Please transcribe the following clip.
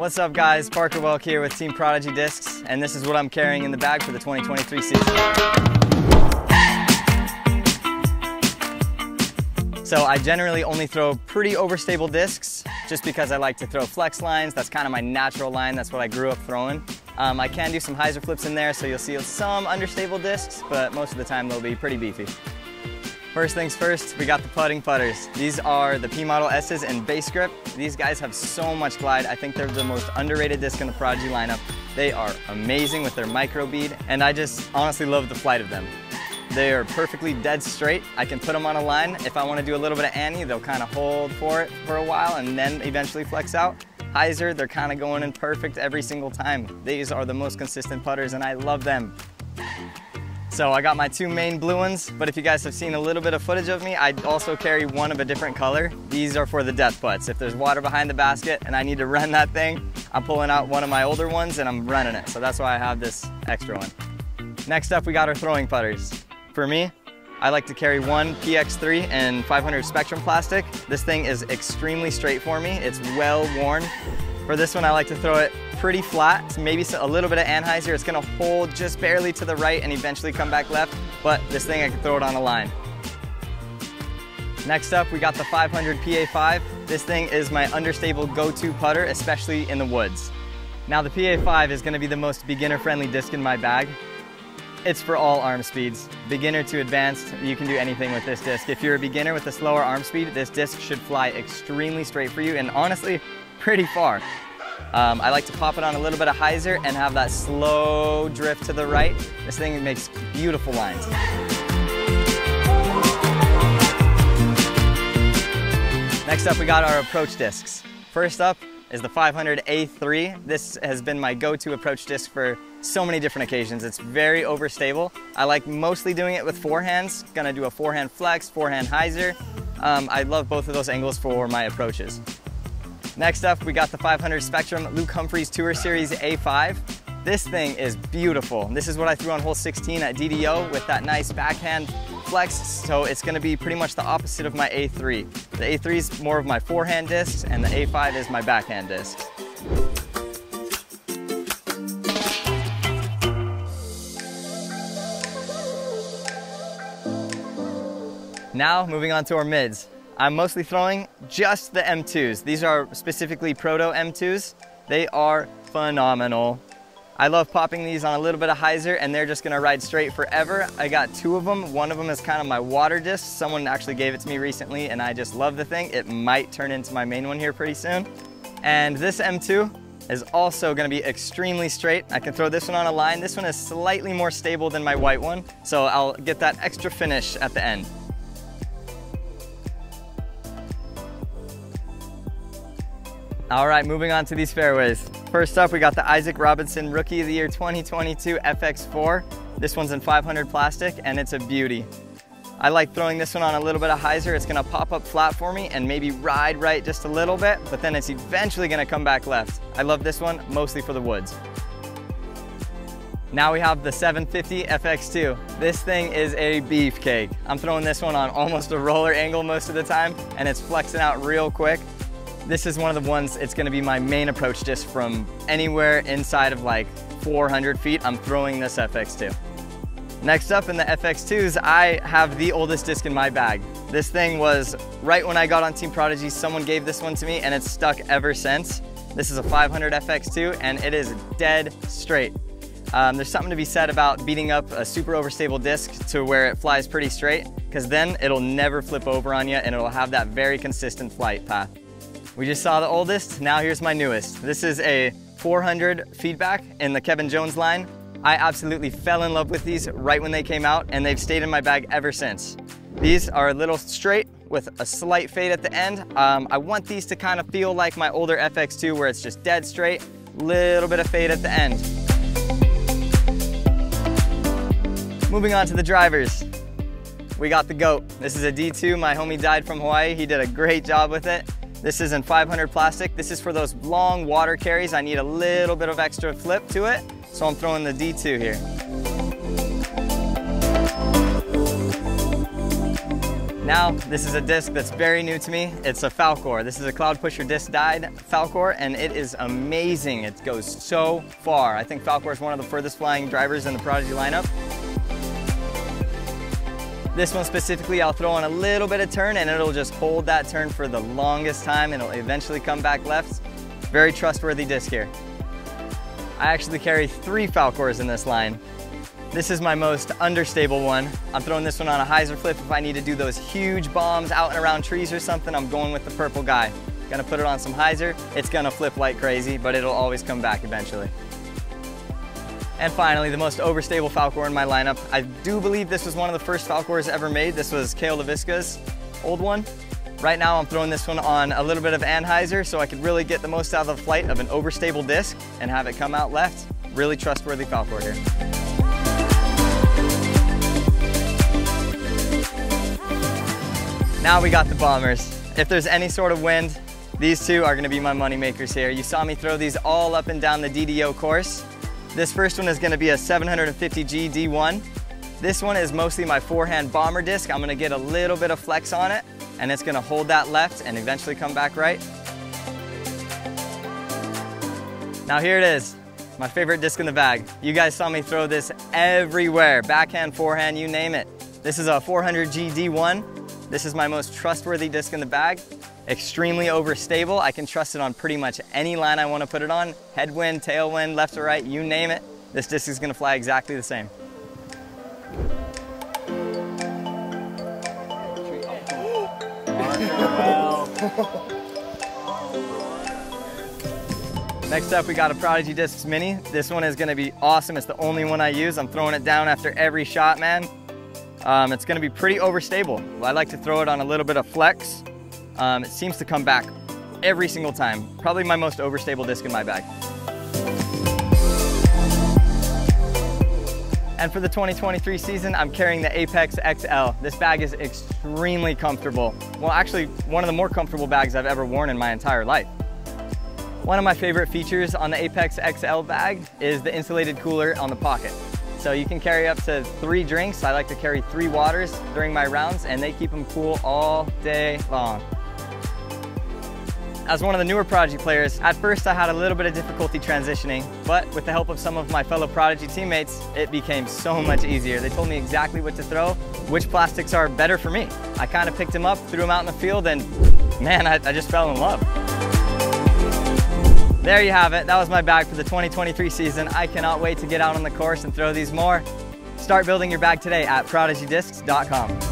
What's up guys, Parker Welck here with Team Prodigy Discs, and this is what I'm carrying in the bag for the 2023 season. So I generally only throw pretty overstable discs just because I like to throw flex lines. That's kind of my natural line, that's what I grew up throwing. I can do some hyzer-flips in there, so you'll see some understable discs, but most of the time they'll be pretty beefy. First things first, we got the putting putters. These are the P Model S's in base grip. These guys have so much glide. I think they're the most underrated disc in the Prodigy lineup. They are amazing with their micro bead, and I just honestly love the flight of them. They are perfectly dead straight. I can put them on a line. If I want to do a little bit of Annie, they'll kind of hold for it for a while and then eventually flex out. Hyzer, they're kind of going in perfect every single time. These are the most consistent putters and I love them. So I got my two main blue ones, but if you guys have seen a little bit of footage of me, I also carry one of a different color. These are for the death putts. If there's water behind the basket and I need to run that thing, I'm pulling out one of my older ones and I'm running it. So that's why I have this extra one. Next up, we got our throwing putters. For me, I like to carry one PX3 in 500 Spectrum plastic. This thing is extremely straight for me. It's well worn. For this one, I like to throw it pretty flat, maybe a little bit of anhyzer. It's gonna hold just barely to the right and eventually come back left, but this thing I can throw it on a line. Next up, we got the 500 PA5. This thing is my understable go-to putter, especially in the woods. Now the PA5 is gonna be the most beginner-friendly disc in my bag. It's for all arm speeds. Beginner to advanced, you can do anything with this disc. If you're a beginner with a slower arm speed, this disc should fly extremely straight for you and honestly, pretty far. I like to pop it on a little bit of hyzer and have that slow drift to the right. This thing makes beautiful lines. Next up, we got our approach discs. First up is the 500 A3. This has been my go-to approach disc for so many different occasions. It's very overstable. I like mostly doing it with forehands. Gonna do a forehand flex, forehand hyzer. I love both of those angles for my approaches. Next up, we got the 500 Spectrum Luke Humphreys Tour Series A5. This thing is beautiful. This is what I threw on hole 16 at DDO with that nice backhand flex, so it's gonna be pretty much the opposite of my A3. The A3 is more of my forehand discs and the A5 is my backhand discs. Now, moving on to our mids. I'm mostly throwing just the M2s. These are specifically Proto M2s. They are phenomenal. I love popping these on a little bit of hyzer and they're just gonna ride straight forever. I got two of them. One of them is kind of my water disc. Someone actually gave it to me recently and I just love the thing. It might turn into my main one here pretty soon. And this M2 is also gonna be extremely straight. I can throw this one on a line. This one is slightly more stable than my white one, so I'll get that extra finish at the end. All right, moving on to these fairways. First up, we got the Isaac Robinson Rookie of the Year 2022 FX4. This one's in 500 plastic and it's a beauty. I like throwing this one on a little bit of hyzer. It's gonna pop up flat for me and maybe ride right just a little bit, but then it's eventually gonna come back left. I love this one mostly for the woods. Now we have the 750 FX2. This thing is a beefcake. I'm throwing this one on almost a roller angle most of the time and it's flexing out real quick. This is one of the ones, it's gonna be my main approach disc from anywhere inside of like 400 feet, I'm throwing this FX2. Next up in the FX2s, I have the oldest disc in my bag. This thing was right when I got on Team Prodigy, someone gave this one to me and it's stuck ever since. This is a 500 FX2 and it is dead straight. There's something to be said about beating up a super overstable disc to where it flies pretty straight, because then it'll never flip over on you and it'll have that very consistent flight path. We just saw the oldest, now here's my newest. This is a 400 feedback in the Kevin Jones line. I absolutely fell in love with these right when they came out and they've stayed in my bag ever since. These are a little straight with a slight fade at the end. I want these to kind of feel like my older FX2 where it's just dead straight, little bit of fade at the end. Moving on to the drivers. We got the GOAT. This is a D2, my homie died from Hawaii. He did a great job with it. This is in 500 plastic. This is for those long water carries. I need a little bit of extra flip to it, so I'm throwing the D2 here. Now, this is a disc that's very new to me. It's a Falcor. This is a Cloud Pusher disc dyed Falcor, and it is amazing. It goes so far. I think Falcor is one of the furthest flying drivers in the Prodigy lineup. This one specifically, I'll throw on a little bit of turn and it'll just hold that turn for the longest time and it'll eventually come back left. Very trustworthy disc here. I actually carry 3 Falcors in this line. This is my most understable one. I'm throwing this one on a hyzer-flip if I need to do those huge bombs out and around trees or something. I'm going with the purple guy. Gonna put it on some hyzer. It's gonna flip like crazy, but it'll always come back eventually. And finally, the most overstable Falcor in my lineup. I do believe this was one of the first Falcors ever made. This was Kale LaVisca's old one. Right now, I'm throwing this one on a little bit of anhyzer so I could really get the most out of the flight of an overstable disc and have it come out left. Really trustworthy Falcor here. Now we got the bombers. If there's any sort of wind, these two are gonna be my money makers here. You saw me throw these all up and down the DDO course. This first one is gonna be a 750G D1. This one is mostly my forehand bomber disc. I'm gonna get a little bit of flex on it and it's gonna hold that left and eventually come back right. Now here it is, my favorite disc in the bag. You guys saw me throw this everywhere, backhand, forehand, you name it. This is a 400G D1. This is my most trustworthy disc in the bag. Extremely overstable. I can trust it on pretty much any line I want to put it on. Headwind, tailwind, left or right, you name it. This disc is going to fly exactly the same. Next up, we got a Prodigy Discs Mini. This one is going to be awesome. It's the only one I use. I'm throwing it down after every shot, man. It's going to be pretty overstable. I like to throw it on a little bit of flex. It seems to come back every single time. Probably my most overstable disc in my bag. And for the 2023 season, I'm carrying the Apex XL. This bag is extremely comfortable. Well, actually, one of the more comfortable bags I've ever worn in my entire life. One of my favorite features on the Apex XL bag is the insulated cooler on the pocket. So you can carry up to 3 drinks. I like to carry 3 waters during my rounds and they keep them cool all day long. As one of the newer Prodigy players, at first I had a little bit of difficulty transitioning, but with the help of some of my fellow Prodigy teammates, it became so much easier. They told me exactly what to throw, which plastics are better for me. I kind of picked them up, threw them out in the field, and man, I just fell in love. There you have it. That was my bag for the 2023 season. I cannot wait to get out on the course and throw these more. Start building your bag today at prodigydiscs.com.